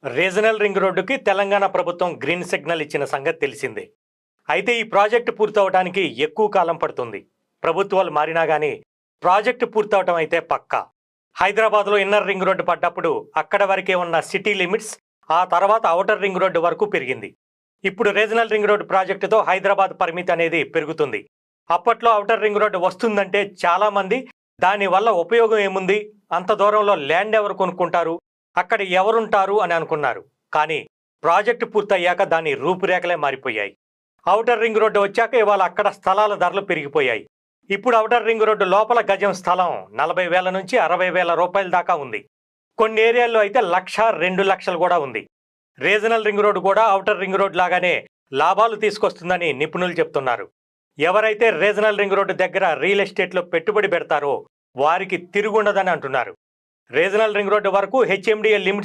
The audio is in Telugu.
రీజనల్ రింగ్ రోడ్డుకి తెలంగాణ ప్రభుత్వం గ్రీన్ సిగ్నల్ ఇచ్చిన సంగతి తెలిసిందే. అయితే ఈ ప్రాజెక్టు పూర్తవడానికి ఎక్కువ కాలం పడుతుంది. ప్రభుత్వాలు మారినా గానీ ప్రాజెక్టు పూర్తవటం అయితే పక్కా. హైదరాబాద్లో ఇన్నర్ రింగ్ రోడ్డు పడ్డప్పుడు అక్కడ వరకే ఉన్న సిటీ లిమిట్స్ ఆ తర్వాత ఔటర్ రింగ్ రోడ్డు వరకు పెరిగింది. ఇప్పుడు రీజనల్ రింగ్ రోడ్డు ప్రాజెక్టుతో హైదరాబాద్ పరిమితి అనేది పెరుగుతుంది. అప్పట్లో ఔటర్ రింగ్ రోడ్డు వస్తుందంటే చాలామంది దానివల్ల ఉపయోగం ఏముంది, అంత దూరంలో ల్యాండ్ ఎవరు కొనుక్కుంటారు, అక్కడ ఎవరుంటారు అని అనుకున్నారు. కానీ ప్రాజెక్టు పూర్తయ్యాక దాని రూపురేఖలే మారిపోయాయి. ఔటర్ రింగ్ రోడ్డు వచ్చాక ఇవాళ అక్కడ స్థలాల ధరలు పెరిగిపోయాయి. ఇప్పుడు ఔటర్ రింగ్ రోడ్డు లోపల గజం స్థలం 40,000 నుంచి 60,000 రూపాయల దాకా ఉంది. కొన్ని ఏరియాల్లో అయితే 1,00,000, 2,00,000 కూడా ఉంది. రీజనల్ రింగ్ రోడ్డు కూడా ఔటర్ రింగ్ రోడ్డు లాగానే లాభాలు తీసుకొస్తుందని నిపుణులు చెప్తున్నారు. ఎవరైతే రీజనల్ రింగ్ రోడ్డు దగ్గర రియల్ ఎస్టేట్లో పెట్టుబడి పెడతారో వారికి తిరుగుండదని అంటున్నారు. రీజనల్ రింగ్ రోడ్డు వరకు హెచ్ఎండిఏ లిమిట్స్